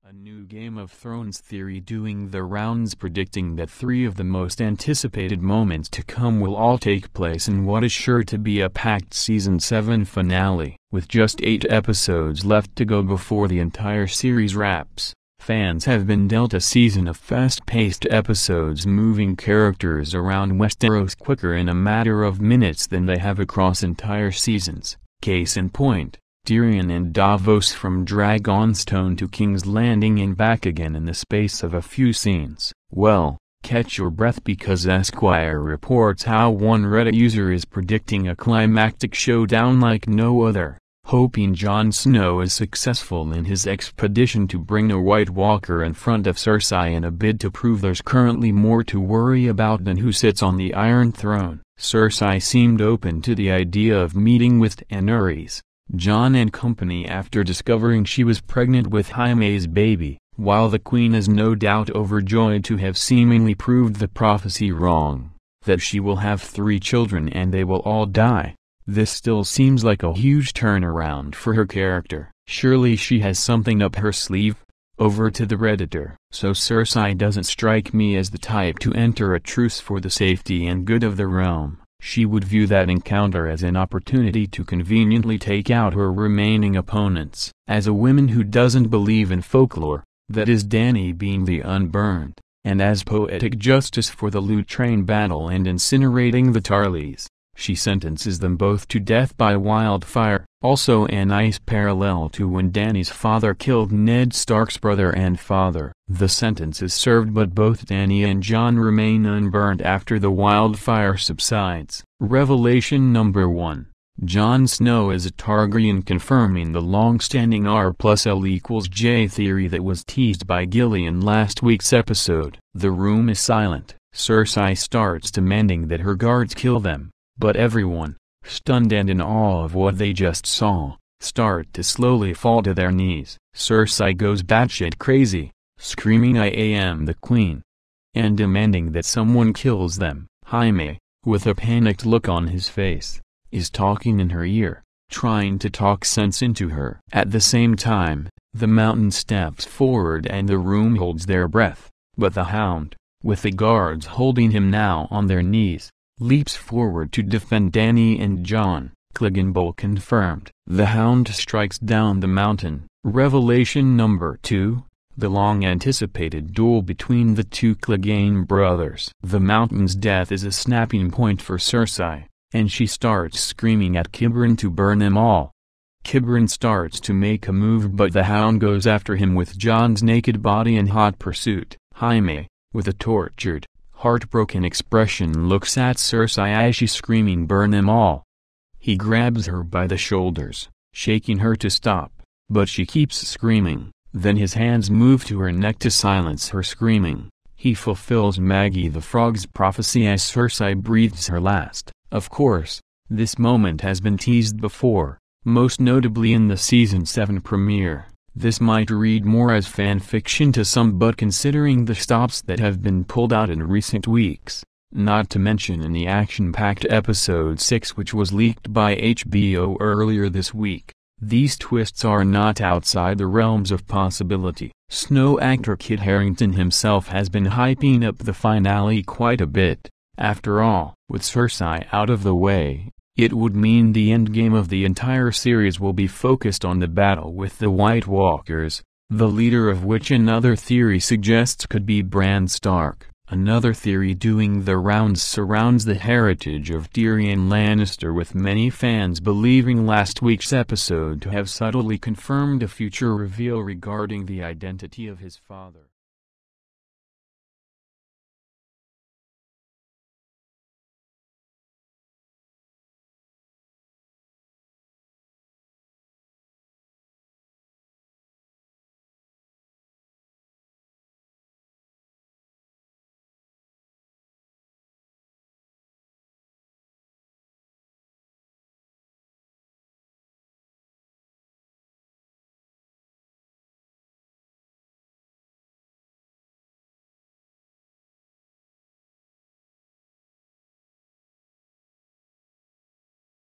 A new Game of Thrones theory doing the rounds, predicting that 3 of the most anticipated moments to come will all take place in what is sure to be a packed Season 7 finale. With just 8 episodes left to go before the entire series wraps, fans have been dealt a season of fast-paced episodes moving characters around Westeros quicker in a matter of minutes than they have across entire seasons. Case in point, Tyrion and Davos from Dragonstone to King's Landing and back again in the space of a few scenes. Well, catch your breath, because Esquire reports how one Reddit user is predicting a climactic showdown like no other, hoping Jon Snow is successful in his expedition to bring a White Walker in front of Cersei in a bid to prove there's currently more to worry about than who sits on the Iron Throne. Cersei seemed open to the idea of meeting with Daenerys, Jon and company after discovering she was pregnant with Jaime's baby, while the Queen is no doubt overjoyed to have seemingly proved the prophecy wrong, that she will have 3 children and they will all die. This still seems like a huge turnaround for her character. Surely she has something up her sleeve? Over to the Redditor. So Cersei doesn't strike me as the type to enter a truce for the safety and good of the realm. She would view that encounter as an opportunity to conveniently take out her remaining opponents. As a woman who doesn't believe in folklore, that is Dany being the unburned, and as poetic justice for the loot train battle and incinerating the Tarleys, she sentences them both to death by wildfire. Also a nice parallel to when Dany's father killed Ned Stark's brother and father. The sentence is served, but both Dany and Jon remain unburned after the wildfire subsides. Revelation number 1. Jon Snow is a Targaryen, confirming the long-standing R+L=J theory that was teased by Gillian last week's episode. The room is silent. Cersei starts demanding that her guards kill them, but everyone, stunned and in awe of what they just saw, start to slowly fall to their knees. Cersei goes batshit crazy, screaming "I am the queen!" and demanding that someone kills them. Jaime, with a panicked look on his face, is talking in her ear, trying to talk sense into her. At the same time, the Mountain steps forward and the room holds their breath, but the Hound, with the guards holding him now on their knees, leaps forward to defend Dany and Jon. Clegane Bowl confirmed. The Hound strikes down the Mountain. Revelation number 2. The long-anticipated duel between the 2 Clegane brothers. The Mountain's death is a snapping point for Cersei, and she starts screaming at Qyburn to burn them all. Qyburn starts to make a move, but the Hound goes after him with Jon's naked body in hot pursuit. Jaime, with a tortured, heartbroken expression, looks at Cersei as she's screaming "burn them all." He grabs her by the shoulders, shaking her to stop, but she keeps screaming. Then his hands move to her neck to silence her screaming. He fulfills Maggie the Frog's prophecy as Cersei breathes her last. Of course, this moment has been teased before, most notably in the Season 7 premiere. This might read more as fan fiction to some, but considering the stops that have been pulled out in recent weeks, not to mention in the action-packed episode 6 which was leaked by HBO earlier this week, these twists are not outside the realms of possibility. Snow actor Kit Harington himself has been hyping up the finale quite a bit. After all, with Cersei out of the way, it would mean the endgame of the entire series will be focused on the battle with the White Walkers, the leader of which another theory suggests could be Bran Stark. Another theory doing the rounds surrounds the heritage of Tyrion Lannister, with many fans believing last week's episode to have subtly confirmed a future reveal regarding the identity of his father.